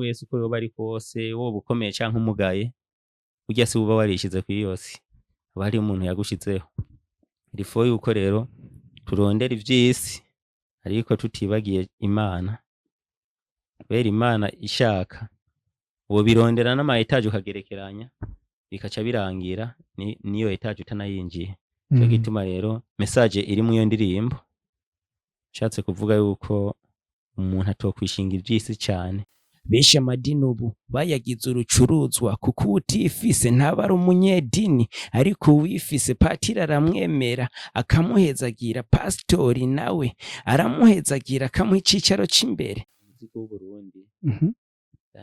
wese uko yoba ari kose woba ukomeye canke umugaye burya si uba warishize kuri iyo si haba hariho umuntu yagushizeho ilifo yuko rero turondera ivy'isi ariko tutibagiye Imana kubera Imana ishaka wobirondera n'ama etaje ukagerekeranya bikaca birangira niyo etaje utanayinjiye cyo gituma rero message iri mu iyo ndirimbo nshatse kuvuga yuko umuntu atokwishinga ivy'isi cyane beshe amadini ubu bayagize urucuruzwa kuko utifise ntaba ari umunyedini ariko uwifise patiri aramwemera akamuhezagira pastori nawe aramuhezagira akamuha icicaro c'imbere muziki w'u Burundi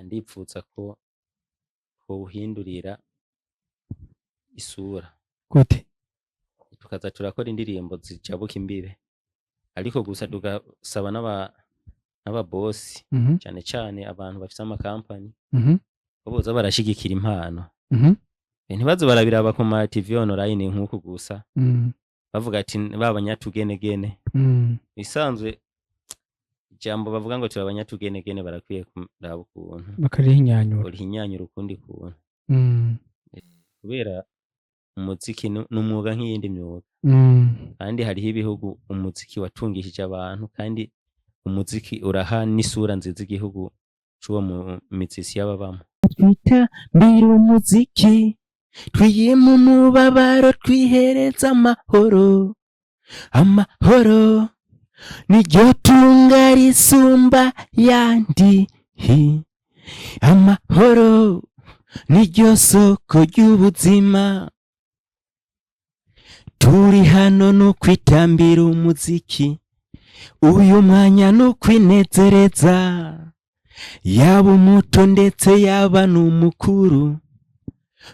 ndipfutsa ko uhindurira isura gute tukaza turakora indirimbo zijabuka imbibe ariko gusa tugasaba n'ababosi cyane cyane abantu bafite amakampani boza barashigikira impano ntibazo barabiraba ku ma TV online nk'uko gusa bavuga ati babanyatugenegene bisanzwe ijambo bavuga ngo turabanyatugenegene barakwiye kuraba ukuntu bakarihinyanyura ukundi kuntu kubera umuziki n'umwuga nk'iyindi myuga kandi hariho ibihugu umuziki watungishije abantu kandi umuziki uraha n'isura nziza igihugu c'uwo mu mizisi y'ababamo twita mbira umuziki twiyima umubabaro twihereza amahoro niryo tunga risumba yandi amahoro niryo soko ry'ubuzima turi hano no kwitambira umuziki uyu mwanya no kwinezereza yaba umuto ndetse yaba n'umukuru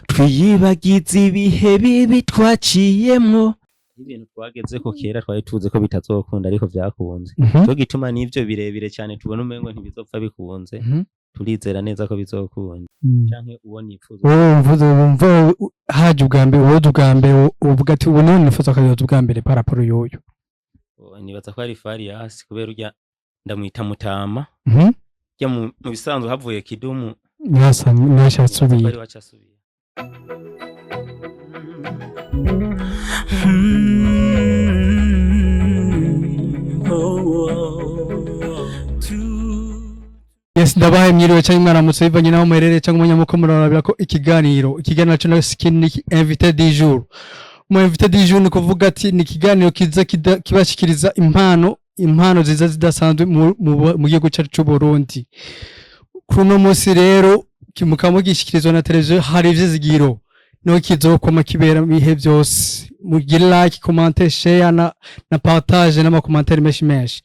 twiyibagize ibihe bibi twaciyemwo ibintu twageze ko kera twari tuzi ko bitazokunda ariko vyakunze cyo gituma n'ivyo birebire cyane tubona umengo ntibizopfa bikunze turizera neza ko bizokunda canke uwo nifuza wumva haje ubwambere uvuga ati ubu none nifuza akayoza ubwambere paraporo yoyo nibaza ko ari Farias kubera urya ndamwita Mutama ya mu bisanzwe havuye Kidumu nashatsubiye bari wacasubiye Yes, ndabaye mwiriwe cyangwa mwaramutse bivanye naho muherereye cyangwa umunyamuko murarabira ko ikiganiro cyo na skin invité du jour mu invité du jour ni kuvuga ati ni ikiganiro kiza kibashikiriza impano ziza zidasanzwe mu gihugu cyacu cy'u Burundi kuno munsi rero mukamugishikirizwa na televiziyo hari ivyizigiro no kizokoma kibera bihe byose mugire like comment share na partage n'amakommentaire menshi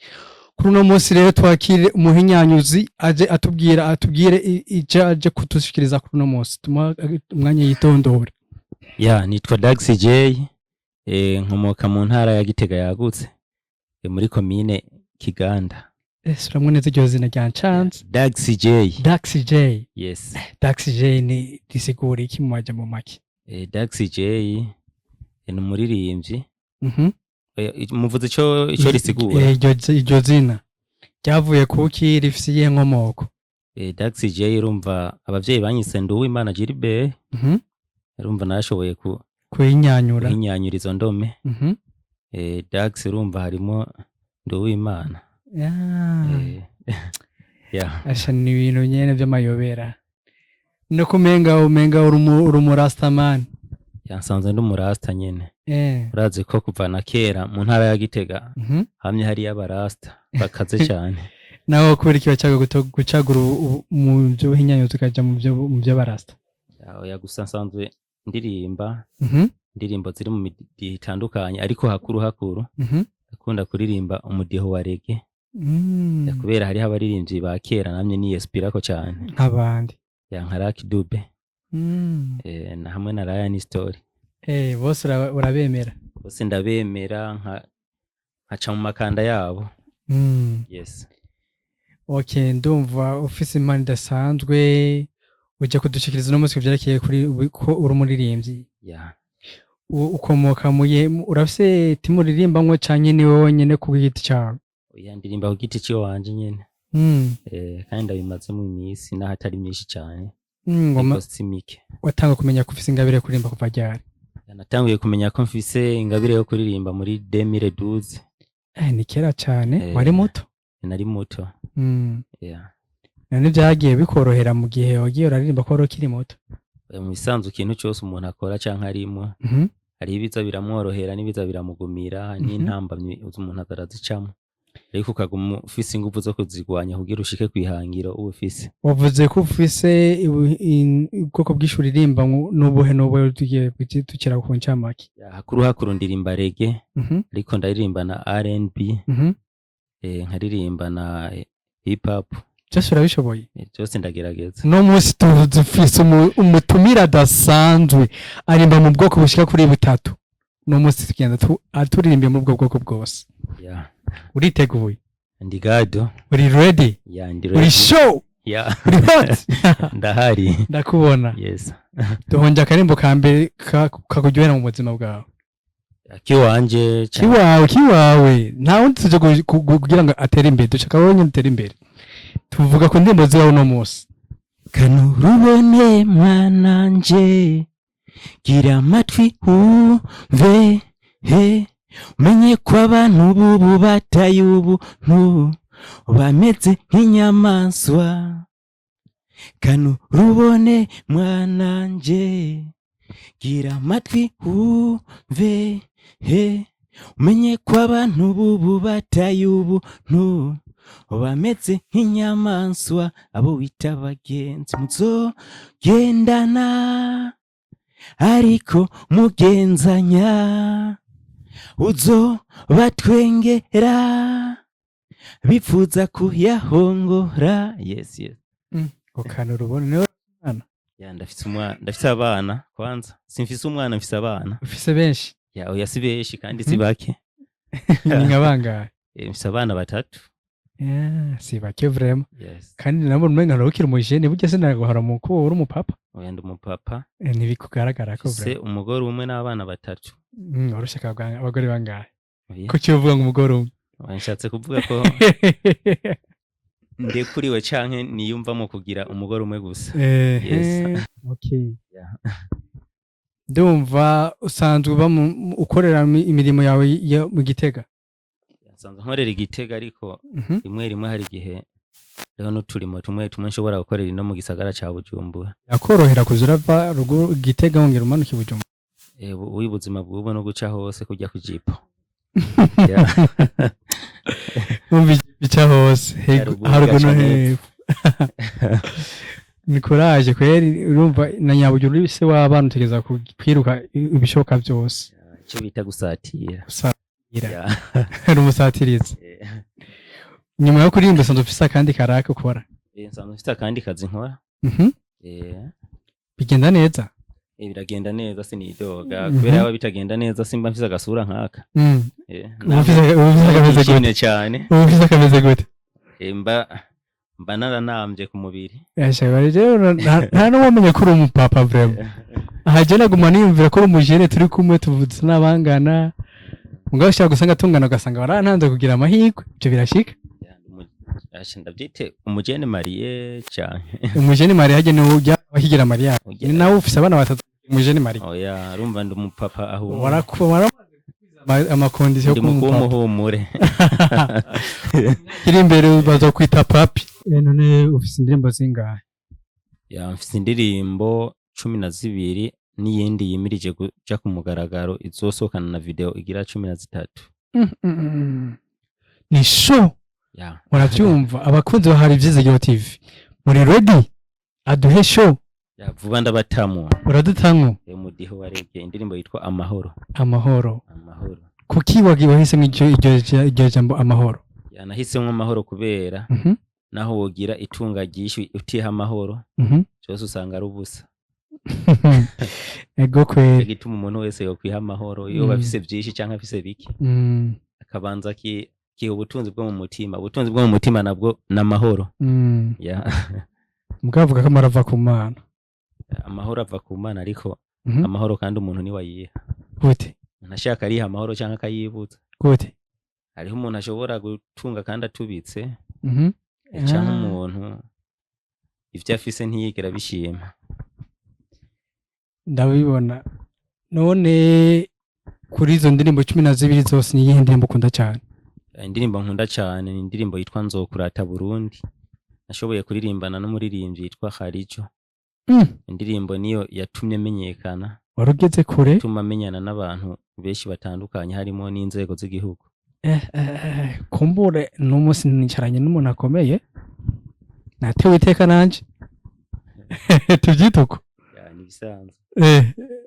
kuno munsi rero twakire umuhinyanyuzi aje atubwire ijaje kutushikiriza kuno munsi umwanya yitondora nitwa Dax J nkomoka mu ntara ya Gitega yagutse muri commune Kiganda suramwe neza iryo zina rya chance Dax J yes Dax J ni disigura iki mu majambo make Dax J ni umuririmbyi muvuze ico risigura iryo zina ryavuye kuki rifisiye nkomoko Dax J urumva abavyeyi banyise Nduwimana Gilbert urumva nashoboye kuyinyanyura izo ndome Dax urumva harimo Nduwimana asha ni ibintu nyene vy'amayobera no kumenga uri umurastaman yansanze ndi umurasta nyene urazi ko kuva na kera mu ntara ya Gitega hamye hari abarasta bakaze cyane naho kubera ikiba cyaga gucagura mu byo hinyanyo tukaja mu byo barasta ya gusa nsanzwe ndirimba indirimbo ziri mu midiho itandukanye ariko hakuru akunda kuririmba umudiho wa reggae kubera hari abaririmbyi ba kera namye niyespirako cyane nk'abandi nka Lucky Dube na hamwe na Ryan Story bose urabemera bose ndabemera nkaca mu makanda yabo yes okay ndumva ufise impano idasanzwe uje kudushikiriza no munsi byerekeye kuri ko uri umuririmbyi ukomoka urafise timu ririmbamwe canke ni wowe nyene ku giti cyawe ndirimba ku giti cyo wanje nyene kandi ndabimazemo iminsi naho atari myinshi cyane ngoma si mike. watanga kumenya ko ufise ingabire yo kuririmba kuva ryari? Natanguye kumenya ko mfise ingabire yo kuririmba muri 2012. Ni kera cyane. Wari muto? Nari muto. None byagiye bikorohera mu gihe wagiye uraririmba ko wari ukiri muto? Mu bisanzwe ikintu cyose umuntu akora canke arimo hari ibiza biramworohera n'ibiza biramugumira n'intambamye umuntu atarazicamo, ariko ukaguma ufise ingufu zo kuzigwanya kugira ushike kwihangiro ubu ufise. Wavuze ko ufise ubwoko bw'ishuri ririmba n'ubuhe tugiye tukira ku ncamake? Hakuru ndirimba reggae, ariko ndaririmba na R&B, nkaririmba na hip hop. Cyose urabishoboye? Cyose ndagerageza. No munsi tufise umutumira adasanzwe arimba mu bwoko bushika kuri 3. No munsi tugenda aturirimbe mu bwoko bwose. Uriteguye? Ndi gado. Uri ready? Ndi ready. Uri show? Uri hot? Ndahari. Ndakubona. Yes. Duhonja akarimbo ka mbere kakuryohera mu buzima bwawe. Kiwanje. Kiwawe. Nta wundi tuje kugira ngo atere imbere, dushaka wowe nyine utere imbere. Tuvuga ku ndimbo zawe no munsi. Kanurubone mwananje, gira amatwi umve, umenye ko abantu bubu bataye ubuntu bameze nk'inyamaswa. Kanurubone mwananje, gira amatwi umve, umenye ko abantu bubu bataye ubuntu bameze nk'inyamaswa. Abo wita abagenzi muzogendana ariko mugenzanya, uzobatwengera bipfuza kuyahongora. Yes. Ukanurubona niwe mwana? Ndafise abana kwanza. Simfise umwana, mfise abana. Ufise benshi? Oya si benshi kandi si bake. Ni nkabangahe? Mfise abana 3. Si bake vraiment. Kandi nabo mwenga rokira umujene burya se naguhara mu ko uri umupapa? Oya ndi umupapa. Ntibikugaragara ko vraiment. Se umugore umwe n'abana 3. Urushaka abagore bangahe? Ko cyovuga ngo umugore umwe? Nshatse kuvuga ko ndekuriwe canke niyumvamo kugira umugore umwe gusa. Yes. Okay. Ndumva usanzwe uba ukorera imirimo yawe mu Gitega? Sanzwe nkorera Igitega, ariko rimwe hari igihe rero n'uturimo tumwe nshobora gukorera ino mu gisagara ca Bujumbura. Yakorohera kuzurava rugo Gitega wongera umanuka i Bujumbura? Ubuzima bw'ubu no guca hose kujya ku jipo. Bica hose harugo no hepfo. Ni courage kweri. Urumva na Nyabujumbura bise w'abana utegeza kwiruka ibishoka byose. Cyo bita gusatira. Hari umusatirizi. Nyuma yo kuririmba sanzwe ufise akandi karaka ukora? Sanzwe ufise akandi kazi nkora. Bigenda neza? Biragenda neza sinidoga, kubera aba bitagenda neza simba mfise agasura nkaka. Ufise kameze cyane. Ufise kameze gute? Mba naranambye ku mubiri. Yashaka rero nta no wamenye ko uri umupapa vraiment. Ahaje naguma niyumvira ko uri umujene turi kumwe tuvuze n'abangana. Mugabo shaka gusanga tungana ugasanga barantanze kugira amahirwe. Ibyo birashika? Ndabyite umujene Marie cyane. Umujene Marie haje ni ujya bahigira Maria. Ni nawe ufise abana 3 umujene Marie. Oya urumva ndi umupapa aho. Warakubara amakondisiyo yo kumuhumure. Kiri imbere bazo kwita papi. None ufise indirimbo zingahe? Mfise indirimbo 12 n'iyindi yimirije kuja ku mugaragaro izosokana na video igira 13. Ni show. Muravyumva abakunzi bahari Vyizigiro TV. Muri ready? Aduhe show. Vuba ndabatamwa. Uradutamwa? Mudiho warebye indirimbo yitwa Amahoro. Amahoro. Kuki wahise iryo jambo amahoro? Nahisemo amahoro kubera naho wogira itunga ryinshi utiha amahoro cyose usanga ari ubusa. Ego kwe gituma umuntu wese yo kwiha amahoro iyo bafise byinshi cyangwa afise biki akabanza ki ubutunzi bwo mu mutima. Ubutunzi bwo mu mutima nabwo namahoro. Mugavuga ko marava ku Mana. Amahoro ava ku Mana, ariko amahoro kandi umuntu ni wayiha. Gute? Nashaka ari amahoro cyangwa akayibuza. Gute? Hariho umuntu ashobora gutunga kandi atubitse canke umuntu ivyo afise ntiyigera bishima. ndabibona. None kuri izo ndirimbo 12 zose ni iyihe ndirimbo ukunda cyane? Indirimbo nkunda cyane ni indirimbo yitwa Nzokurata Burundi, nashoboye kuririmbana n'umuririmbyi yitwa Kharijo. Indirimbo niyo yatumye menyekana, warugeze kure, tuma menyana n'abantu benshi batandukanye harimo n'inzego z'igihugu. kumbure n'umunsi nicaranye n'umuntu akomeye natewe iteka nanje tubyituko. Ni bisanzwe.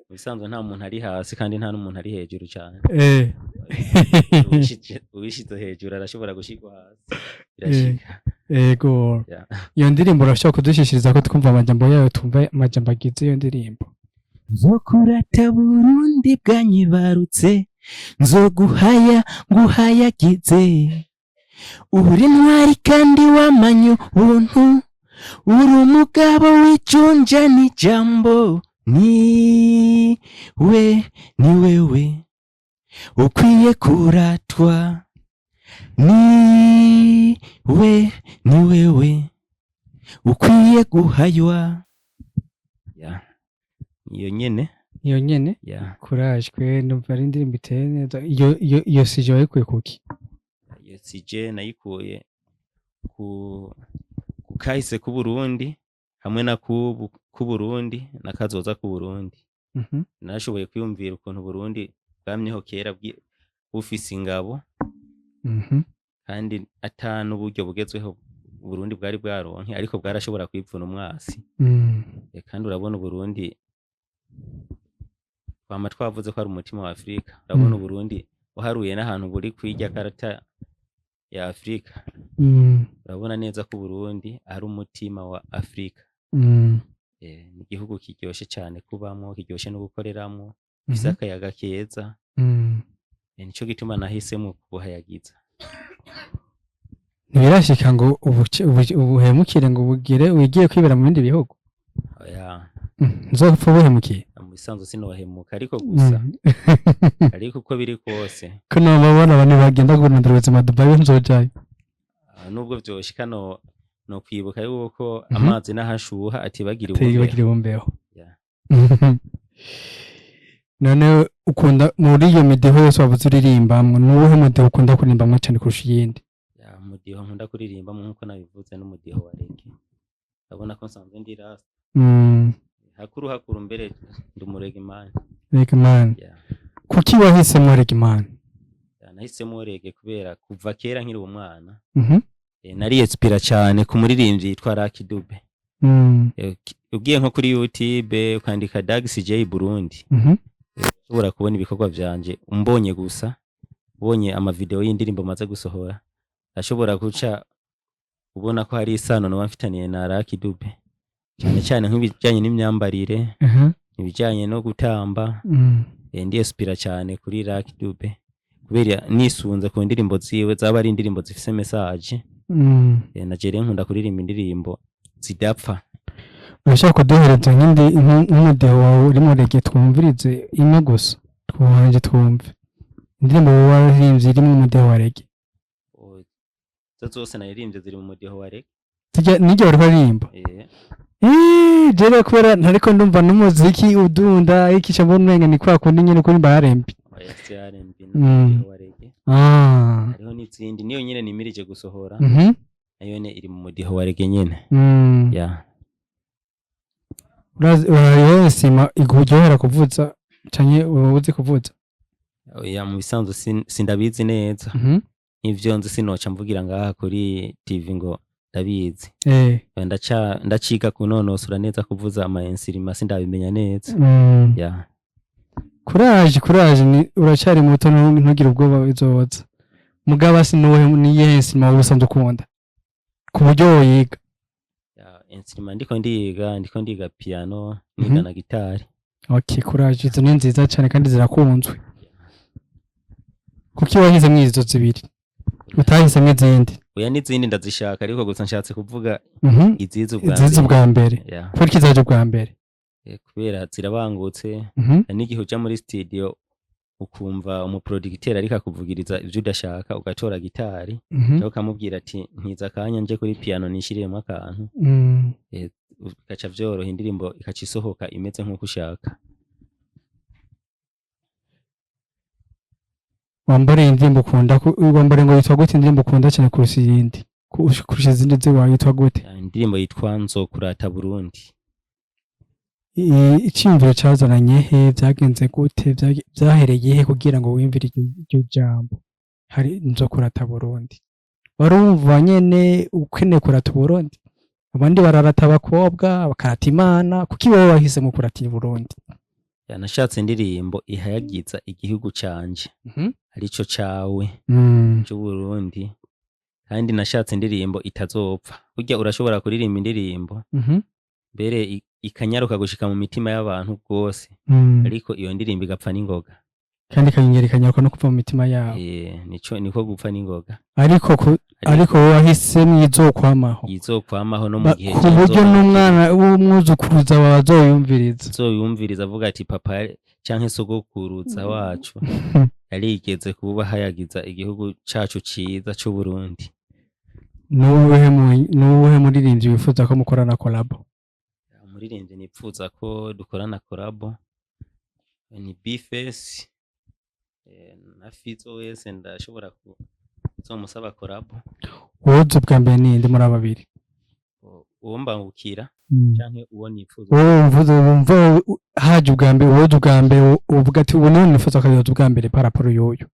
Bisanzwe nta muntu ari hasi kandi nta n'umuntu ari hejuru cyane. Uwishize hejuru arashobora gushigwa hasi. Birashika. Ego. Iyo ndirimbo urashobora kudushishiriza ko twumva amajambo yayo, tumva amajambo agize iyo ndirimbo. Nzokurata Burundi bwanyibarutse, nzoguhaya nguhayagize, uri ntwari kandi wamanye ubuntu, uri umugabo w'icunja n'ijambo, ni wewe ukwiye kuratwa, ni wewe ukwiye guhaywa. Iyo nyene kurajwe numva ari indirimbo iteye neza. Iyo sije wayikuye kuki? Iyo sije nayikuye ku kahise ku Burundi hamwe na ku Burundi na kazoza ku Burundi. Nashoboye kwiyumvira ukuntu Burundi bwamyeho kera bufise ingabo, kandi atanu uburyo bugezweho Burundi bwari bwaronke, ariko bwarashobora kwipfuna umwasi. Kandi urabona Burundi twama twavuze ko ari umutima wa Afrika. Urabona Burundi uharuye n'ahantu buri kwirya karata ya Afrika. Urabona neza ko Burundi ari umutima wa Afrika. Ni igihugu kiryoshe cyane kubamwo, kiryoshe no gukoreramwo, gifise akayaga keza. Nico gituma nahisemo kuhayagiza. Ntibirashika ngo ubuhemukire ngo bugire wigiye kwibera mu bindi bihugu? Oya. Nzopfa ubuhemukiye? Mu bisanzwe sinohemuka, ariko gusa ariko uko biri kose ko nababona abantu bagenda kurondera ubuzima Dubai nzojayo. Nubwo vyoshika no kwibuka yuko amazi n'ahashuha atibagira ubumbeho. None ukunda muri iyo midiho yose wavuze uririmbamwe, nuwuhe mudiho ukunda kuririmba cyane kurusha iyindi? Umudiho nkunda kuririmba nkuko nabivuze n'umudiho wa reggae. Urabona ko nsanzwe ndi rasta. Hakuru mbere ndumuregimani. Reggae. Kuki wahisemo reggae? Nahisemo reggae kubera kuva kera nkiri umwana nari inspira cyane ku muririmbyi yitwa Lucky Dube. Ugiye nko kuri YouTube ukandika Dax J Burundi, ushobora kubona ibikorwa byanje. Umbonye gusa ubonye ama video y'indirimbo maze gusohora, ashobora guca ubona ko hari isano no bamfitaniye na Lucky Dube, cyane cyane nk'ibijyanye n'imyambarire, ibijyanye no gutamba. Ndi inspira cyane kuri Lucky Dube kubera nisunze ku ndirimbo ziwe zaba ari indirimbo zifise message. Najere nkunda kuririmba indirimbo zidapfa. Urashaka kuduhereza nk'umudiho wawe uri mu reggae twumvirize imwe gusa twumve indirimbo waririmbye iri mu mudiho wa reggae? Zose naririmbye ziri mu mudiho wa reggae. Nijye wari waririmba? Jere kubera ntariko ndumva n'umuziki udunda ikisha mbonenga ni kwa kundi nyine kuri mbarembi. Hariho n'izindi niyo nyine nimirije gusohora, nayo iri mu mudiho wa reggae nyine. Urayo sima iguryohera kuvuza canke ubuzi kuvuza? Mu bisanzwe sindabizi neza. Ivyo nzi sinoca mvugira ngaha kuri TV ngo ndabizi. Ndaciga kunonosora neza kuvuza ama instruments sindabimenya neza. Courage ni uracari muto ntugire ubwoba bizoza. Mugaba ni yes ma ubusanzwe ukunda ku buryo yiga? Instrument ndiko ndiga piano, niga na gitari. Okay, courage, izo ni nziza cyane kandi zirakunzwe. Kuki wahize mwizo zibiri utahize mwizindi? Oya n'izindi ndazishaka, ariko gusa nshatse kuvuga izizo bwa mbere. Kuki zaje bwa mbere? Kubera zirabangutse. N'igihe uja muri studio ukumva umuproducteur ariko akuvugiriza ivyo udashaka ugatora gitari cyangwa ukamubwira ati ntiza akanya nje kuri piano nishiriyemo akantu gaca vyoroha indirimbo ikaca isohoka imeze nk'uko ushaka. Wambare indirimbo ukunda wambare ngo yitwa gute indirimbo ukunda cyane kurusha izindi kurusha izindi ziwa yitwa gute? Indirimbo yitwa Nzokurata Burundi. Icyumviro cyazananye he byagenze gute byahereye he kugira ngo wimvire iryo jambo hari Nzokurata Burundi? Warumva nyene ukeneye kurata Burundi? Abandi bararata abakobwa bakarata Imana kuki wowe wahisemo kurata Burundi? Nashatse indirimbo ihayagiza igihugu canje arico cawe cyo Burundi, kandi nashatse indirimbo itazopfa. Burya urashobora kuririmba indirimbo mbere ikanyaruka gushika mu mitima y'abantu rwose, ariko iyo ndirimbo igapfa n'ingoga, kandi kanyenyeri kanyaruka no kuva mu mitima yabo. niko gupfa n'ingoga, ariko wahisemo izokwamaho no mu gihe ku buryo n'umwana w'umwuzukuruza bazoyumviriza avuga ati papa canke sogokuruza wacu yarigeze kuba hayagiza igihugu cacu ciza c'u Burundi. Nuwuhe muririmbyi wifuza ko mukorana collabo? Umuririmbyi nipfuza ko dukorana collabo ni Bface na Fizzo wese ndashobora kuzomusaba collabo. Wowe ubwa mbere ninde muri ababiri? Uwo mbangukira canke uwo nipfuza? Wumva haje ubwa mbere, wowe ubwa mbere uvuga ati ubu none nifuza ko yoza ubwa mbere paraporo yoyo.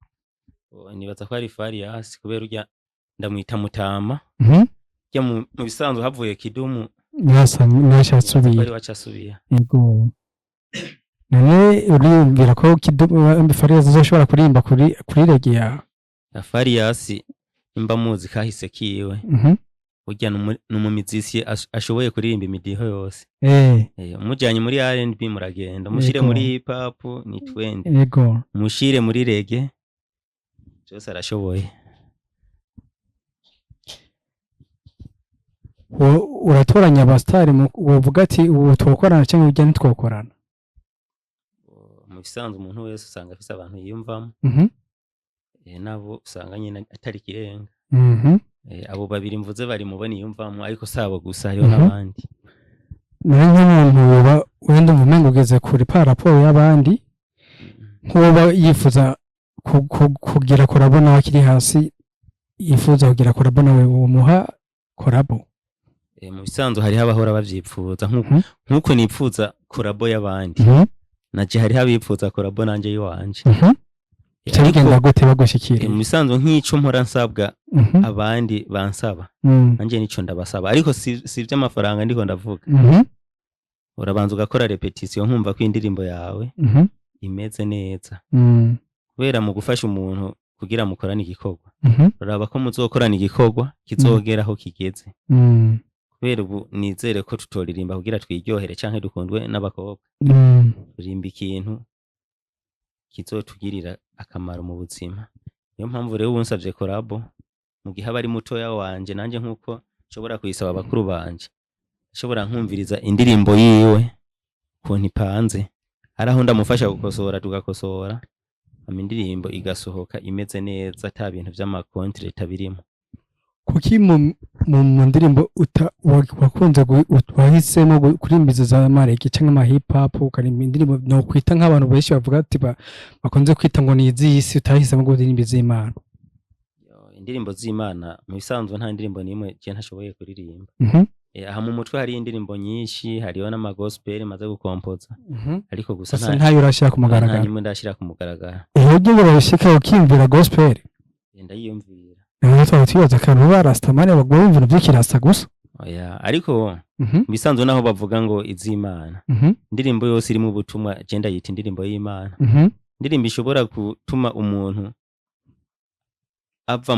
Nibaza ko ari Farias kubera urya ndamwita Mutama. Ya mu bisanzwe havuye Kidumu bari wacasubiye. Yego. None uriyumvira ko Kidumu Farias azoshobora kurimba kuri reggae ya Farias imba muzi kahise kiwe. Urya numumizisi ashoboye kuririmba imidiho yose. Umujanye muri R&B muragenda, mushire muri hip hop ni 20. Yego. Mushire muri reggae cyose arashoboye. Uratoranya abastari uvuga ati ubu twokorana cyangwa ujya ntitwokorana? Mu bisanzwe umuntu wese usanga afise abantu yiyumvamo. Nabo usanga nyine atari kirenga. Abo babiri mvuze bari mubona yiyumvamo, ariko sabo gusa hariho n'abandi. N'umuntu wenda uvumengo ugeze kuri paraporo y'abandi nkuba yifuza kugira korabona wakiri hasi, yifuza kugira korabona we umuha korabo. Mu bisanzwe hari abahora bavyipfuza nkuko nipfuza korabo y'abandi, naje hari abipfuza korabo nanje yiwanje. Cyagenda gute bagushikira? Mu bisanzwe nk'ico mpora nsabwa abandi bansaba, nanje nico ndabasaba, ariko si vy'amafaranga ndiko ndavuga. Urabanza ugakora repetition nkumva ko indirimbo yawe imeze neza. Kubera mu gufasha umuntu kugira mukorane igikorwa, uraba ko muzokorana igikorwa kizogeraho kigeze. Kubera ubu nizere ko tutoririmba kugira twiryohere canke dukundwe n'abakobwa. Turimba ikintu kizotugirira akamaro mu buzima. Niyo mpamvu rero ubunsavye collabo mu gihe abari mutoya wanje, nanje nkuko nshobora kuyisaba bakuru banje, nshobora nkumviriza indirimbo yiwe ko ntipanze, araho ndamufasha gukosora tugakosora, indirimbo igasohoka imeze neza ata bintu vy'amakontre tabirimo. Kuki mu ndirimbo wakunze wahisemo kurimbiza za mareke cyangwa ama hip hop ukarimba indirimbo no kwita nk'abantu benshi bavuga ati bakunze kwita ngo ni izisi, utahisemo ngo ndirimbo z'Imana? Indirimbo z'Imana mu bisanzwe nta ndirimbo nimwe je ntashoboye kuririmba. Aha mu mutwe hari indirimbo nyinshi, hariho n'ama gospel maze gukompoza, ariko gusa ntayo urashira ku mugaragaro. Nta nyuma ndashira ku mugaragaro. Iyo urashika ukimvira gospel ndayiyumvira. Ntabwo twibaza akantu barastamane bagwa ibintu by'ikirasta gusa. Ariko bisanzwe naho bavuga ngo iz'Imana, indirimbo yose iri mu butumwa genda yita indirimbo y'Imana. Indirimbo ishobora gutuma umuntu ava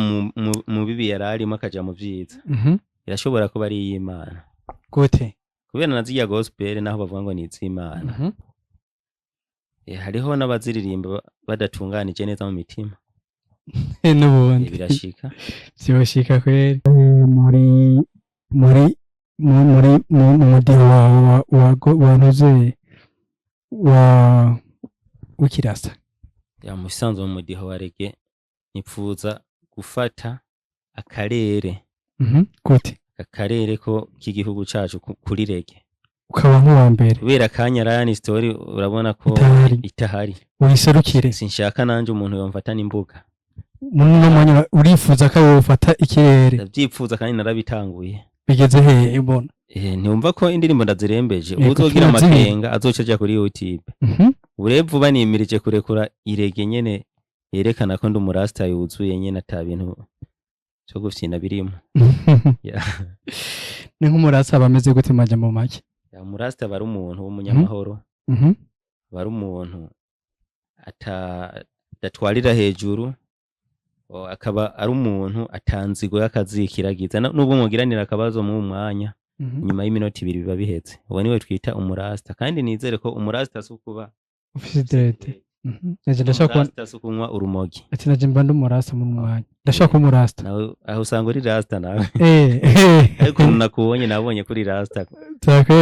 mu bibi yararimo akaja mu vyiza, irashobora kuba ari iy'Imana. Gute? Kubera naziya gospel naho bavuga ngo ni iz'Imana. Hariho n'abaziririmba badatunganije neza mu mitima. N'ubundi birashika byoshika kweri. Muri mudiho wa ntuze wa wikirasa ya musanzwe mu mudiho wa reggae nipfuza gufata akarere gute akarere ko k'igihugu cacu kuri reggae ukaba nk'uwa mbere kubera Kanyarani story urabona ko itahari wiserukire sinshaka nanje umuntu yomfatana imbuga muno mwanya urifuza ko wofata ikirere ndavyipfuza kandi narabitanguye bigeze he ibona ntiwumva ko indirimbo ndazirembeje uzogira amakenga azocaja kuri YouTube urevu banimirije kurekura irege nyene yerekana ko ndi umurasta yuzuye nyene ata bintu cyo gufyina birimo ni nk'umurasta bameze gute majambo make ya umurasta bari umuntu w'umunyamahoro bari umuntu atatwarira hejuru akaba ari umuntu atanzigo y'akazikiragiza nubwo mugiranira akabazo mu mwanya nyuma y'iminota 2 biba bihetse uwo niwe twita umurasta kandi nizere ko umurasta sukuba ofisidirete ndashaka kunywa urumogi ati naje mba ndumurasta mu mwanya ndashaka umurasta nawe aho usanga uri rasta nawe ariko nakubonye nabonye kuri rasta takwe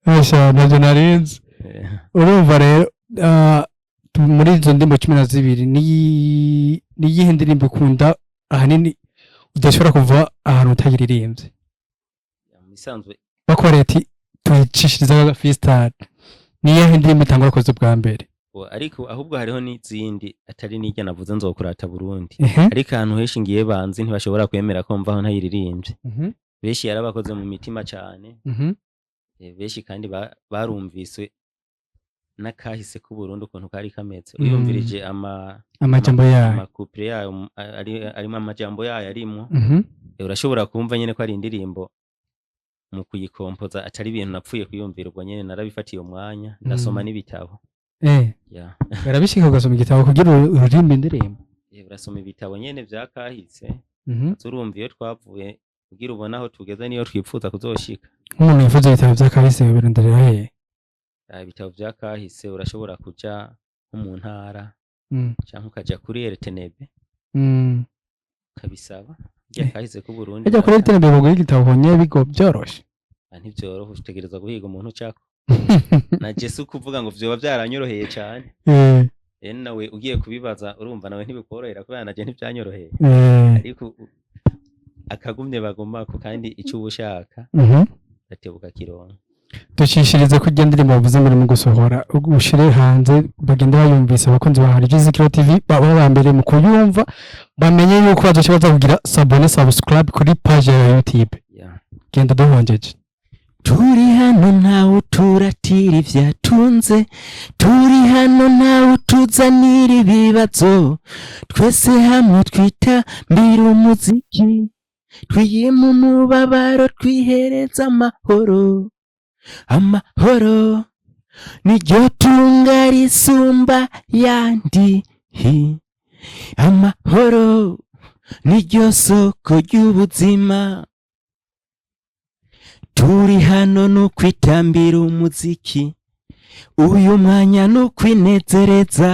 asha naje narinze urumva rero muri izo ndimbo 12 niyihe ndirimbo ukunda ahanini udashobora kuva ahantu utagiririmbye misanzwe bakoreti tuyicishiriza freestyle niyihe ndirimbo itangura koze bwa mbere ariko ahubwo hariho n'izindi atari nijya navuze nzokurata Burundi ariko ahantu heshi ngiye banzi ntibashobora kwemera ko mvaho ntayiririmbye beshi yarabakoze mu mitima cyane beshi kandi barumviswe nakahise ku Burundi ukuntu kari kameze uyumvirije amajambo yayo amakupire yayo arimo amajambo yayo arimo urashobora kumva nyene ko ari indirimbo mu kuyikompoza atari ibintu napfuye kuyumvira ubwo nyene narabifatiye umwanya ndasoma n'ibitabo barabishika ugasoma igitabo kugira uririmbe indirimbo urasoma ibitabo nyene vyakahise urumva iyo twavuye kugira ubona aho tugeze niyo twipfuza kuzoshika nk'umuntu yifuza ibitabo vyakahise bironderera hehe ibitabo vyakahise urashobora kuja nko mu ntara canke ukaja kuri RTNB kabisaba kahise ku Burundi ajya kuri RTNB baguha igitabo honye bigo byoroshe ntivyoroha utegereza guhiga umuntu cako na Jesu kuvuga ngo vyoba vyaranyoroheye cyane nawe ugiye kubibaza urumva nawe ntibikorohera kubera naje ntivyanyoroheye ariko akagumye bagomako kandi icyo ubushaka batebuka kironka dushishirize kujya ndirimbo bavuze muri mu gusohora ushire hanze bagenda bayumvise abakunzi ba Rizikiro TV baba mbere mu kuyumva bamenye yuko bazoca baza kugira sabone subscribe kuri page ya YouTube genda duhongeje turi hano ntawe uturatira ivyatunze turi hano ntawe utuzanira ibibazo twese hamwe twita mbira umuziki twiyima umubabaro twihereza amahoro amahoro niryo tunga risumba yandi amahoro niryo soko ry'ubuzima turi hano nukwitambira umuziki uyu mwanya nukwinezereza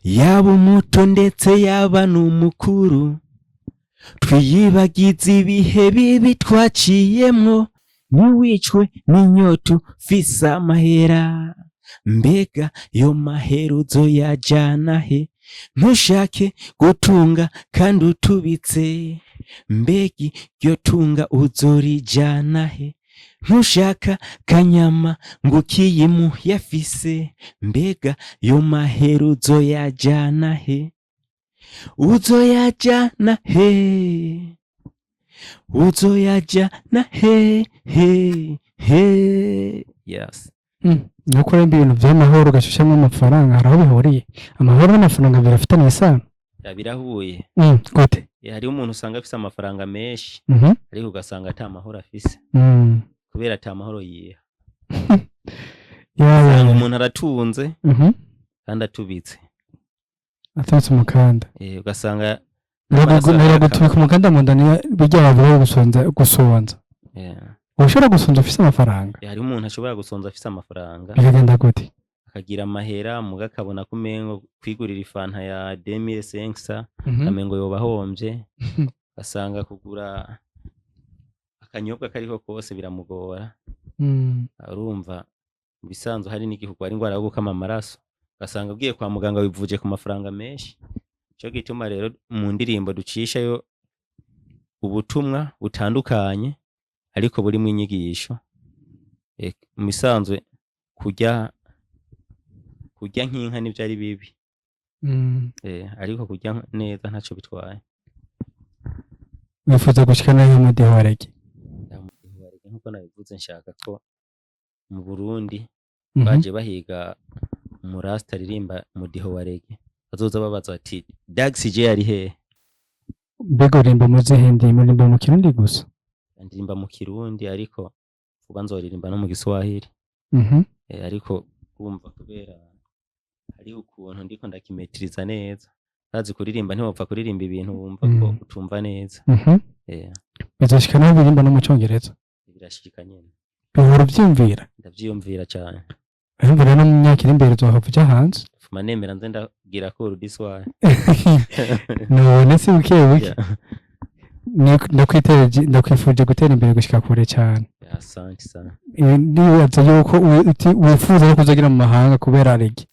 yaba umuto ndetse yaba n'umukuru twiyibagiza ibihe bibi twaciyemwo niwicwe n'inyoto fisa amahera mbega yo mahera uzoyajana he ntushake gutunga kandi utubitse mbegi ryo tunga uzorijana he ntushaka kanyama ngo kiyimu yafise mbega yo mahera uzoyajana he uzoyajana he uzoyajana he yes nuko rero ibintu by'amahoro gashushamwe amafaranga haraho bihuriye amahoro n'amafaranga birafitanye isano birahuye gute hari umuntu usanga afise amafaranga menshi ariko ugasanga ata mahoro afise kubera ata mahoro yiha usanga umuntu aratunze kandi atubitse atubitse umukanda ugasanga nera gutubika umukanda mu ndani bijya babura gusonza ushobora gusonza ufise amafaranga hari umuntu ashobora gusonza afise amafaranga bigenda gute akagira amahera muga kabona kumengo kwigurira ifanta ya 2500 kamengo yoba hombye asanga kugura akanyobwa kariko kose biramugora urumva mu bisanzwe hari n'igihe urwara indwara yo gukama amaraso ugasanga ugiye kwa muganga wivuje ku mafaranga menshi. Nico gituma rero mu ndirimbo ducishayo ubutumwa butandukanye ariko burimwo inyigisho. Mu bisanzwe kurya nk'inka nivyo ari bibi, ariko kurya neza ntaco bitwaye. Wifuza gushikana he umudiho wa rege? Nkuko nabivuze nshaka ko mu Burundi baje bahiga umurasta aririmba umudiho wa rege bazoza babaza ati Dax je ari hehe? Mbega urimba muzihe ndimi? Urimba mu Kirundi gusa? Ndirimba mu Kirundi ariko vuba nzoririmba no mu Giswahili. Ariko kumva kubera hari ukuntu ndiko ndakimetiriza neza, bazi kuririmba ntiwopfa kuririmba ibintu wumva ko utumva neza. Bizoshikana no birimba no mu Congereza? Birashika nyene. Uhora uvyumvira? Ndavyumvira cyane. Urumva rero mu myaka iri imbere uzohava uja hanze? Fuma nemera nze ndagira ko urudiswara. None si buke. Ndakwifuje gutera imbere gushika kure cyane. Asante sana. Nibaza yuko wifuza no kuzagira mu mahanga kubera rege.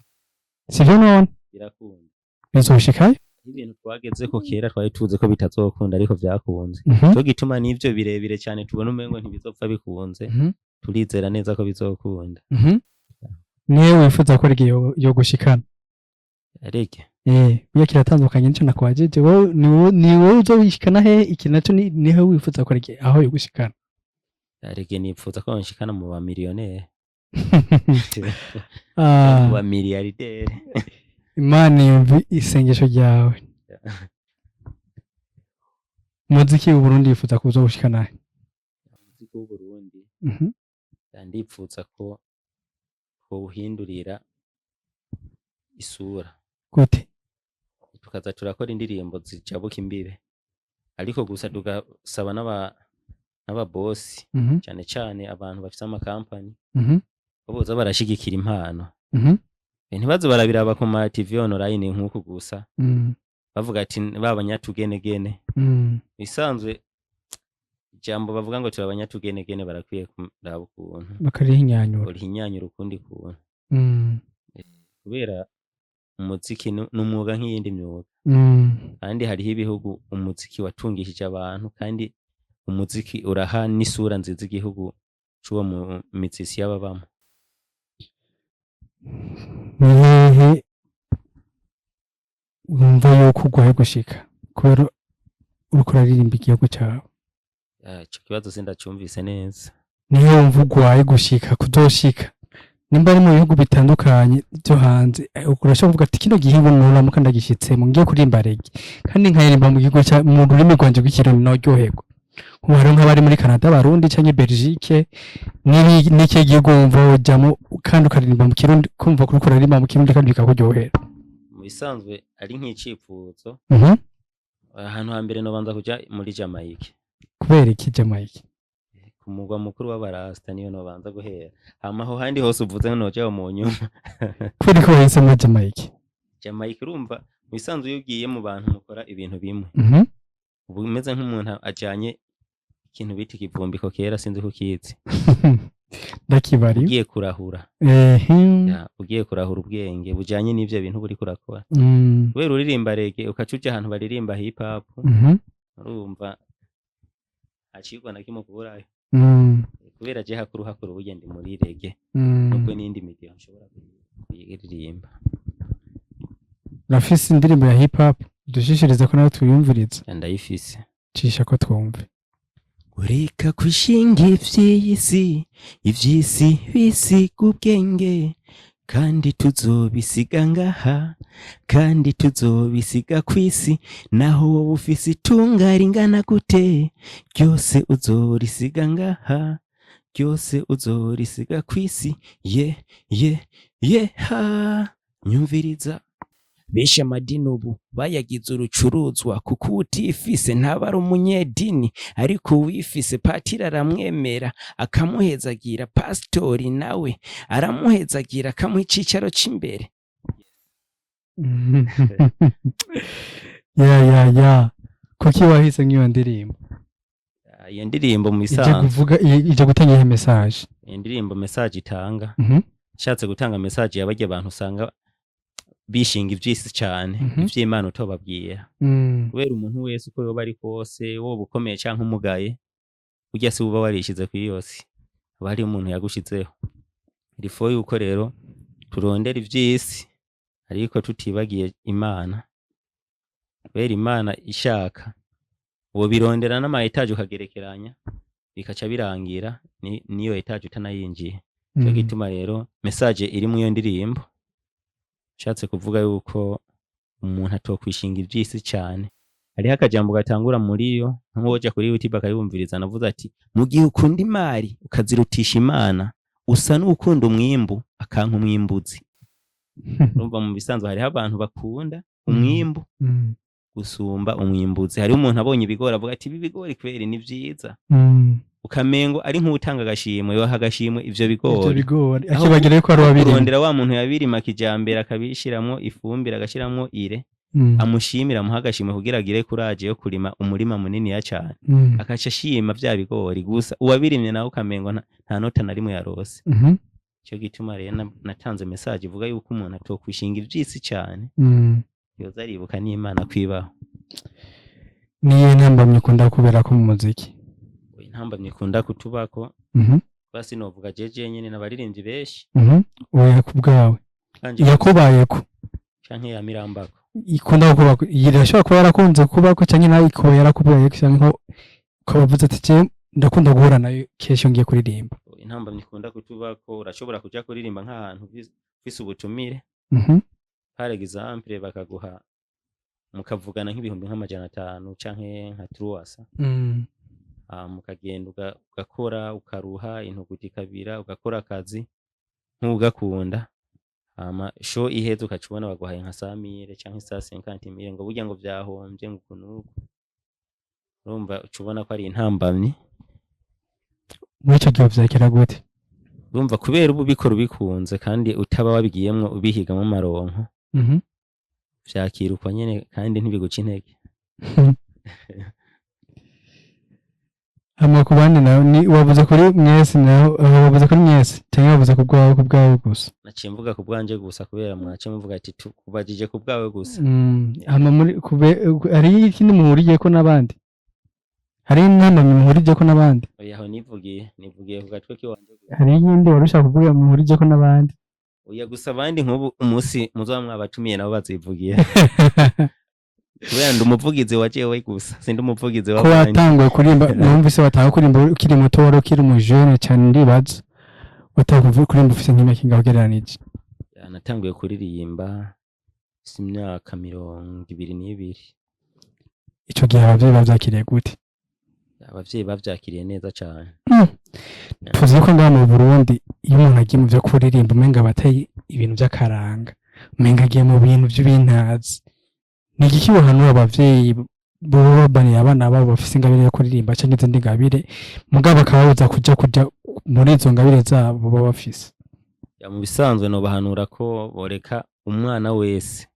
Sivyo none? Birakunda. Bizoshikayo? Ibintu twageze ko kera twari tuze ko bitazokunda ariko vyakunze. Cyo gituma nivyo birebire cyane tubona umengo ntibizopfa bikunze. Turizera neza ko bizokunda. Niwe wifuza ko rege yo gushikana? Rege. Uya kiratandukanye nico nakwajije. Niwe uzowishikana he? Iki naco niho wifuza ko rege aho yo gushikana? Rege nifuza ko nshikana mu ba millionaire. Mu ba milliardaire. Imana yumva isengesho ryawe. Muziki w'u Burundi yifuza ko uzoshikana he? Muziki w'u Burundi ndipfuza ko uhindurira isura. Gute? Tukaza turakora indirimbo zijabuka imbibe ariko gusa tugasaba n'aba boss cyane cyane abantu bafite amakampani boza barashigikira impano. Ntibazo barabiraba ku ma TV online nk'uko gusa bavuga ati babanyatugenegene. Bisanzwe jambo bavuga ngo turabanyatugenegene barakwiye kuraba ukuntu bakarihinyanyura ukundi kuntu. Kubera umuziki n'umwuga nk'iyindi myuga, kandi hariho ibihugu umuziki watungishije abantu kandi umuziki uraha n'isura nziza igihugu c'uwo mu mitsisi y'ababamo. Nihehe wumva yuko ugwaye gushika kubera uriko uraririmba igihugu cyawe? Ico kibazo sindacumvise neza. Nihe wumva ugwaye gushika kuzoshika? Nimba ari mu bihugu bitandukanye byo hanze urashobora kuvuga ati kino gihugu nuramuka ndagishitsemo ngiye kuririmba rege kandi nkaririmba mu gihugu cya mu rurimi rwanje rw'ikirundi naryoherwa. Nk'abari nk'abari muri Canada, Barundi canke Belgique, n'iki gihugu wumva ujamo kandi ukaririmba mu Kirundi kumva ko uraririmba mu Kirundi kandi bikakuryohera? Mu bisanzwe ari nk'icipfuzo. Ahantu hambere no banza kuja muri Jamaica. Kubera iki Jamaica? Ku mugwa mukuru w'abarasta niyo no banza guhera. Hama ho handi hose uvuze no je mu nyuma. Kuri ko wese mu Jamaica? Jamaica urumva mu bisanzwe iyo ugiye mu bantu mukora ibintu bimwe. Ubu umeze nk'umuntu ajanye ikintu bita ikivumbiko kera sinzi ko kizi. Ndakibari. Ugiye kurahura. Ugiye kurahura ubwenge bujanye n'ivyo bintu buri kurakora. Kubera uririmba rege ukacuja ahantu baririmba hip hop. Urumva acigwa na kimwe kuburayo. Kubera je hakuru bugende muri rege. Nubwo n'indi media nshobora kuyiririmba. Rafisi indirimbo ya hip hop dushishiriza ko nawe tuyumviriza? Ndayifise. Cisha ko twumve. Ureka kwishinga ivy'isi bisiga ubwenge kandi tuzobisiga ngaha kandi tuzobisiga kwisi naho wowe ufise itunga ringana gute ryose uzorisiga ngaha ryose uzorisiga kwisi ha nyumviriza. Besha amadini ubu bayagize urucuruzwa kuko utifise ntaba ari umunyedini ariko uwifise patiri aramwemera akamuhezagira, pastori nawe aramuhezagira akamuha icicaro c'imbere. Kuki wahise nk'iyo ndirimbo? Iyo ndirimbo mu bisanzwe ije gutanga ihe message? Indirimbo message itanga shatse gutanga message yabarya abantu usanga bishinga ivy'isi cane ivy'Imana utobabwira kubera umuntu wese uko yoba ari kose woba ukomeye canke umugaye urya si uba warishize kuri yose haba hariho umuntu yagushizeho rifo yuko rero turondera ivy'isi ariko tutibagiye Imana kubera Imana ishaka uwo birondera n'ama etage ukagerekeranya bikaca birangira niyo etage utanayinjiye cyo gituma rero message iri mu iyo ndirimbo shatse kuvuga yuko umuntu atokwishinga ivy'isi cyane hariho akajambo gatangura muri yo nkoja kuri YouTube akayumviriza navuze ati mu gihe ukunda imari ukazirutisha Imana usa n'ukunda umwimbu akanka umwimbuzi urumva mu bisanzwe hariho abantu bakunda umwimbu gusumba umwimbuzi hariho umuntu abonye ibigori avuga ati ibi bigori kweri ni vyiza ukamengo ari nk'utanga agashimwe yoha agashimwe ivyo bigori akibagira yuko ari wabiri kurondera wa muntu yabirima kijambere akabishiramwo ifumbire agashiramwo ire amushimira muha agashimwe kugira agire kuraje yo kurima umurima munini ya cyane akaca ashima vya bigori gusa uwabirimye nawe ukamengo nta nota na rimwe yarose cyo gituma rero natanze message ivuga yuko umuntu atokwishinga ivy'isi cyane yoza aribuka n'Imana kwibaho niyo ntambamye ukunda kubera ko mu muziki intambamye ikunda kutubako basi novuga jeje nyene n'abaririmbyi beshi oya kubwawe yakubayeko canke ya mirambako ikunda kubako irashobora kuba yarakunze kubako canke nawe ikuba yarakubaye canke ko bavuze ati je ndakunda guhura nayo kesho ngiye kuririmba intambamye ikunda kutubako urashobora kuja kuririmba nk'ahantu fise ubutumire par exemple bakaguha mukavugana nk'ibihumbi nk'amajana 5 canke nka 300 mukagenda ugakora ukaruha intuguti kabira ugakora akazi nk'ugakunda show iheze ukacubona baguhaye nka 100,000 canke 150,000 ngo burya ngo vyahombye ngo kunuko urumva ucubona ko ari intambamye muri ico gihe vyakira gute urumva kubera ubu bikora bikunze kandi utaba wabigiyemwo ubihiga mu maronko vyakira uko nyene kandi ntibiguca intege ama kubandi nawe ni wavuze kuri mwese naho wavuze kuri mwese cyangwa wavuze kubwawe gusa naciye mvuga kubwanje gusa kubera mwace muvuga ati kubajije kubwawe gusa ama muri ari ikindi muhuriye ko nabandi hari inama muhuriye ko nabandi oya nivugiye ku gatwe kiwanje hari yindi warusha kuvuga muhuriye ko nabandi oya gusa abandi nk'ubu umunsi muzoba mwabatumiye nabo bazivugiye kubera ndumuvugizi wa jewe gusa sindi umuvugizi wa ko watanguye kurimba numvise watanga kurimba ukiri muto wari ukiri umujene cyane ndibaza watanguye kurimba ufite nk'imyaka ingahe ugereranije natanguye kuririmba imyaka 22 ico gihe abavyeyi bavyakiriye gute abavyeyi bavyakiriye neza cyane tuzi ko ngaha mu Burundi iyo umuntu agiye mu byo kuririmba umenga bateye ibintu by'akaranga umenga agiye mu bintu by'ibintazi ni igiki buhanura abavyeyi bo bani abana babo bafise ingabire yo kuririmba cyangwa izindi ngabire mugabo akababuza kuja muri izo ngabire zabo baba bafise ya mu bisanzwe no bahanura ko boreka umwana wese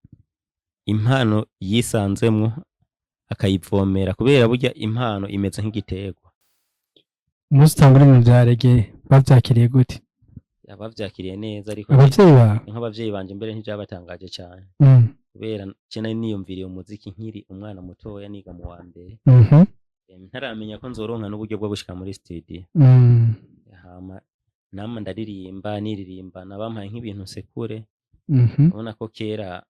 impano yisanzemwo akayivomera kubera burya impano imeze nk'igiterwa musitangura mu byarege bavyakiriye gute yabavyakiriye neza ariko abavyeyi banje mbere ntibyabatangaje cyane kubera cena niyumviriye umuziki nkiri umwana mutoya niga mu wa mbere ntaramenya ko nzoronka n'uburyo bwo gushika muri studio hama nama ndaririmba niririmba nabampaye nk'ibintu sekure ubona ko kera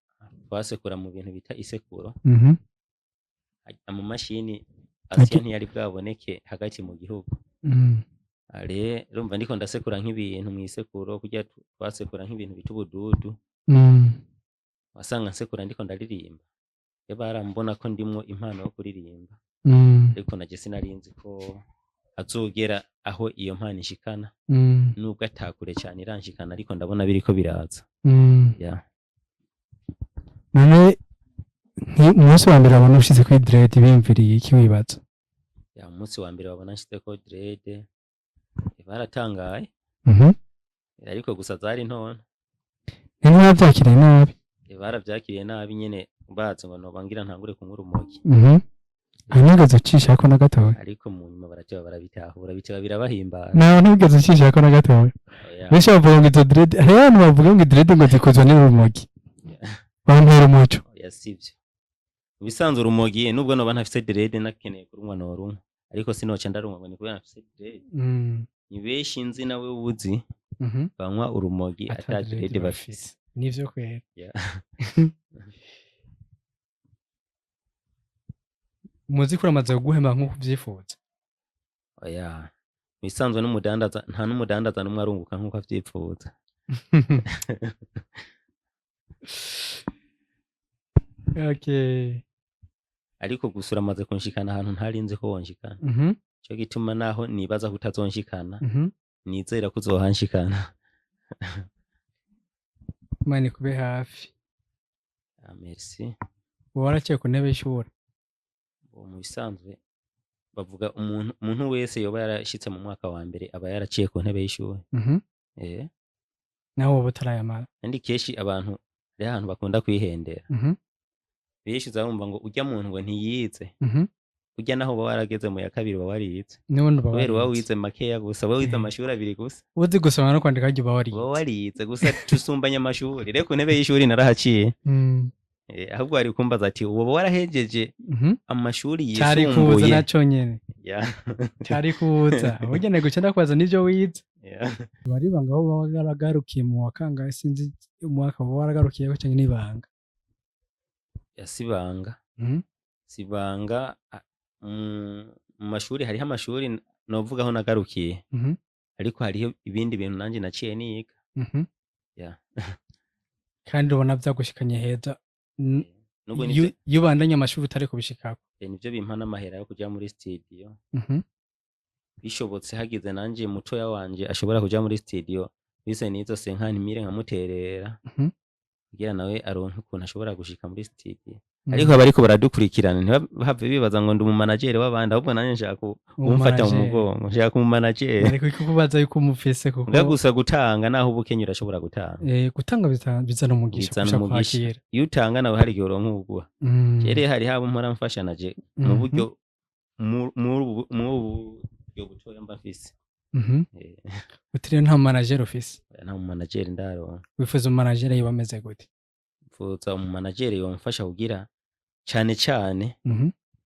twasekura mu bintu bita isekuro mu mashini asiya ntiyari bwaboneke hagati mu gihugu ale rumva ndiko ndasekura nk'ibintu mu isekuro kujya twasekura nk'ibintu bita ubududu wasanga nsekura ndiko ndaririmba barambona ko ndimwo impano yo kuririmba ariko naje sinarinzi ko azogera aho iyo mpano ishikana nubwo atakure cyane iranshikana ariko ndabona biriko biraza none umunsi wa mbere abona ushize kuri dread bimviriye iki wibaza umunsi wa mbere babona nshize ko dread baratangaye ariko gusa zari ntona ntibavyakiriye nabi baravyakiriye nabi nyene bazi ngo nobangira ntangure kunkura umugi nigeze ucishako na gatoya ariko mu nyuma baraca barabitahura bica birabahimbara nawe nigeze ucishako na gatoya benshi bavuga ngo izo dread hari abantu bavuga ngo dread ngo zikozwe n'urumogi bantera umuco yasivye bisanzwe urumogi nubwo noba ntafise dread nakeneye kurumwa no rumwe ariko sinoca ndarumwa ngo ni kubera ntafise dread ni benshi nzi nawe ubuzi banywa urumogi ata dread bafise nivyo kwera umuziki uramaze kuguhemba nk'uko uvyifuza oya bisanzwe n'umudandaza nta n'umudandaza n'umwe arunguka nk'uko avyifuza okay ariko gusa uramaze kunshikana ahantu ntarinzi ko wonshikana cyo gituma naho nibaza kutazonshikana nizera ko uzohanshikana mani kube hafi merci waraciye ku ntebe y'ishuri mu bisanzwe bavuga umuntu wese yoba yarashitse mu mwaka wa mbere aba yaraciye ku ntebe y'ishuri nawe wowe utarayamara kandi kenshi abantu ari ahantu bakunda kwihendera benshi uzabumva ngo ujya muntu ngo ntiyize ujya naho uba warageze mu ya kabiri uba warize kubera uba wize makeya gusa uba wize amashuri abiri gusa uzi gusoma no kwandika uba warize gusa tusumbanya amashuri rero ku ntebe y'ishuri narahaciye ahubwo ari kumbaza ati uba warahejeje amashuri yisumbuye cyari kuza naco nyene cyari kuza ugene guca ndakwaza nivyo wize bari banga aho baragarukiye mu wakanga sinzi umwaka waragarukiye ko cyangwa nibanga yasibanga sibanga mu mashuri hariho amashuri novuga aho nagarukiye ariko hariho ibindi bintu nanje naciye niga kandi ubona byagushikanye heza yubandanya amashuri utari kubishikako nivyo bimpa n'amahera yo kuja muri studio bishobotse hagize nanje mutoya wanje ashobora kuja muri studio bise nizo senkantimire nkamuterera kugira nawe aronke ukuntu ashobora gushika muri studio ariko abariko baradukurikirana ntibahave bibaza ngo ndi umu manager w'abandi ahubwo nanje nshaka kumufata mu mugongo nshaka kumu manager ariko kukubaza yuko umufise kuko gusa gutanga naho ubukenya urashobora gutanga gutanga bizana umugisha kwakira iyo utanga nawe hari igihe uronka uguha rero hari habo mpora mfashanaje mu buryo mu buryo butoya mba mfise utiriwe nta manager ufise nta manager ndaronka wifuza manager yiba ameze gute wifuza umu manager yomfasha kugira cyane cyane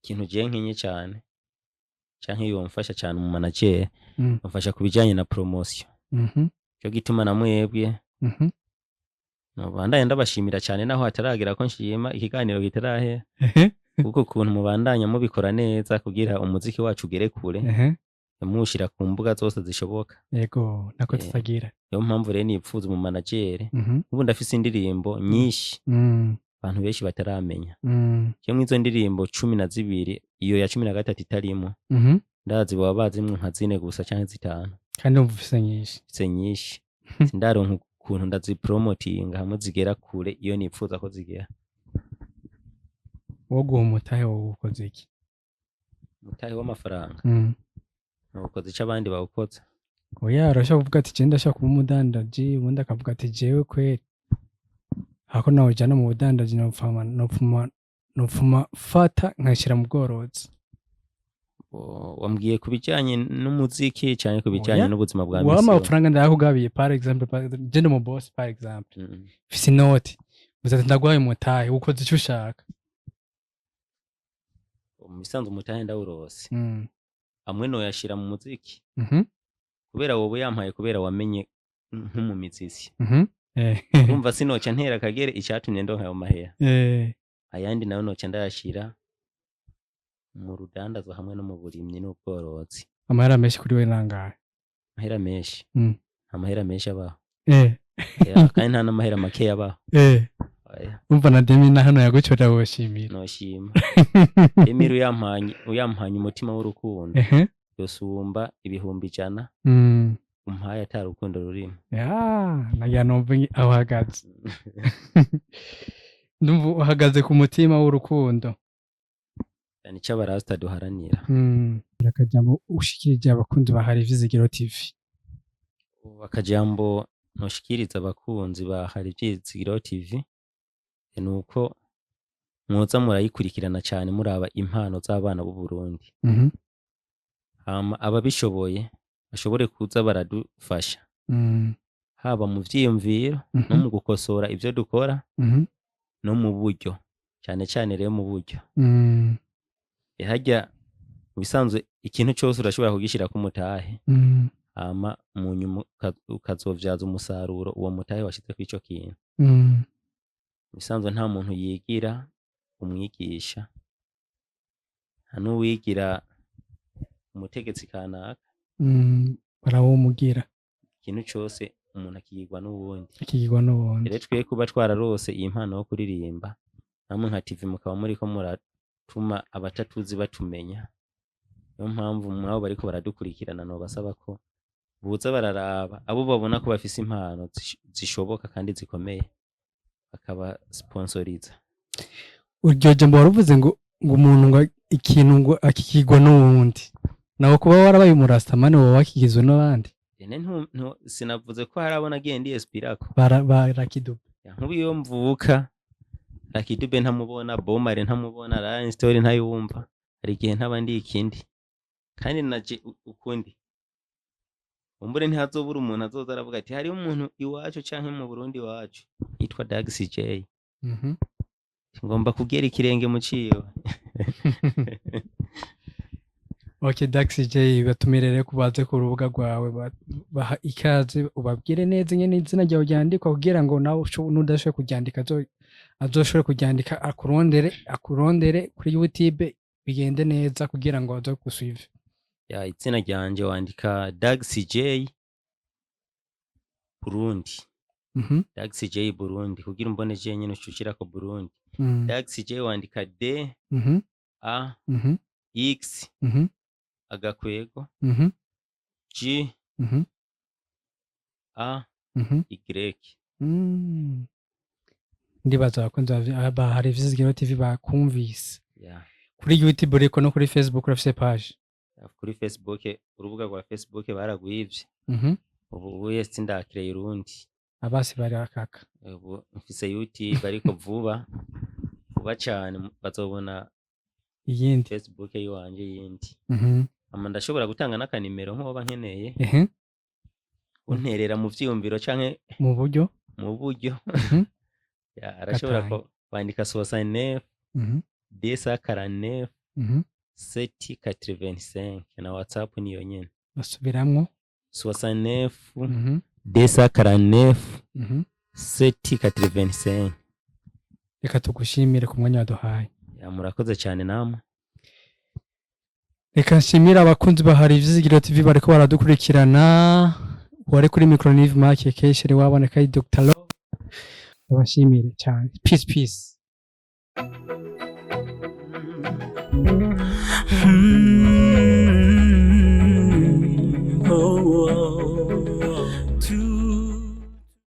ikintu je nkenye cyane canke yomfasha cyane umu manager mfasha kubijanye na promotion cyo gituma na mwebwe mubandanya ndabashimira cyane naho hataragera ko nshima ikiganiro gitarahe kuko kuntu mubandanya mubikora neza kugira umuziki wacu ugere kure mushira ku mbuga zose zishoboka yego nako tutagira yo mpamvu rero nipfuza mu manager ubu ndafise indirimbo nyinshi abantu benshi bataramenya cyo mwizo ndirimbo 12 iyo ya 13 itarimo ndazi baba bazimwe nka zine gusa canke zitanu kandi umvise nyinshi sindaronka ukuntu ndazipromotinga hamwe zigera kure iyo nipfuza ko zigera wo guhumutahe wo ukoze iki mutahe w'amafaranga nukoze ico abandi bawukoze oya arashaka kuvuga ati je ndashaka kuba umudandaji ubundi akavuga ati jewe kweri hako nawe jana mu budandaji nopfuma fata nkashira mu bworozi wambwiye kubijanye n'umuziki cyane kubijanye n'ubuzima bwa misi w'amafaranga ndakugabiye par exemple je mu boss par exemple fisi note uzati ndagwaye mutahe ukoze icyo ushaka umusanzu mutahe ndawurose amwe no yashira mu muziki kubera wowe yampaye kubera wamenye nk'umumizisi urumva sinoca ntera kagere icyatumye ndonka ayo mahera ayandi nayo noca ndayashira mu rudandazo hamwe no mu burimyi n'ubworozi amahera menshi kuri we nangahe amahera menshi amahera menshi abaho kandi nta n'amahera make abaho umva na Demi na hano yagucora woshimira noshima Demi uyampanye umutima w'urukundo yosumba ibihumbi 100 umpaye atari urukundo rurimo nagira numva aho hagaze ndumva uhagaze ku mutima w'urukundo cyane cy'abarasta duharanira akajambo ushikirije abakunzi ba Hari Vyizigiro TV akajambo noshikiriza abakunzi ba Hari Vyizigiro TV nuko mwoza murayikurikirana cyane muraba impano z'abana b'u Burundi. Hama ababishoboye bashobore kuza baradufasha haba mu vyiyumviro no mu gukosora ivyo dukora no mu buryo, cyane cyane rero mu buryo. Harya bisanzwe ikintu cyose urashobora kugishirako umutahe, hama mu nyuma ukazovyaza umusaruro uwo mutahe washize kw'ico kintu. Bisanzwe nta muntu yigira umwigisha, nta n'uwigira umutegetsi kanaka, barawumugira. ikintu cose umuntu akigirwa n'uwundi. Rero twe kuba twararose iyi mpano yo kuririmba, namwe nka TV mukaba muriko muratuma abatatuzi batumenya. Niyo mpamvu mwabo bariko baradukurikirana nobasaba ko buza bararaba abo babona ko bafise impano zishoboka kandi zikomeye bakaba sponsoriza. Uryo jambo waruvuze ngo umuntu ngo ikintu ngo akikigwa n'uwundi, naho kuba warabaye umurastamane wowe wakigizwe n'abandi. Sinavuze ko harabona agenda yespirako Rakidube. Nk'ubu iyo mvuka Rakidube ntamubona, Bomare ntamubona, Ryan Story ntayumva, hari igihe ntabandi ikindi kandi naje ukundi. Umbure ntihazobura umuntu azoza aravuga ati hari umuntu iwacu canke mu Burundi wacu yitwa Daxy J. Ngomba kugera ikirenge mu ciyo. Okay, Daxy J, batumirere kubaze ku rubuga rwawe, baha ikaze ubabwire neza nyene izina ryawe ryandikwa kugira ngo nawe nudashobora kuryandika azoshobore kuryandika akurondere kuri YouTube bigende neza kugira ngo azo gusuive. Ya izina ryanje wandika Daxy J Burundi. Daxy J Burundi kugira umbone je nyene ucushirako Burundi. Daxy J wandika D A X agakwego G A Y. Ndibaza abakunzi hari Vyizigiro TV bakumvise. Yeah. Kuri YouTube uriko no kuri Facebook urafise page. Kuri Facebook urubuga rwa Facebook baragwivye. Ubu wese ndakire Burundi. Abasi bari akaka. Ubu mfise YouTube ariko vuba cyane bazobona iyindi Facebook yiwanje yindi. Ama ndashobora gutanga n'akanimero nkoba nkeneye. Unterera mu vyiyumviro canke mu buryo ya arashobora ko bandika 69 249 785 na WhatsApp niyo nyene. Basubiramwo 69 249 785. Reka tugushimire ku mwanya waduhaye. Ya murakoze cyane namwe. Reka nshimira abakunzi bahari Vyizigiro TV bariko baradukurikirana. Wari kuri micro Nive Mark Kesheri waboneka Dr. Lo. Abashimire cyane. Peace.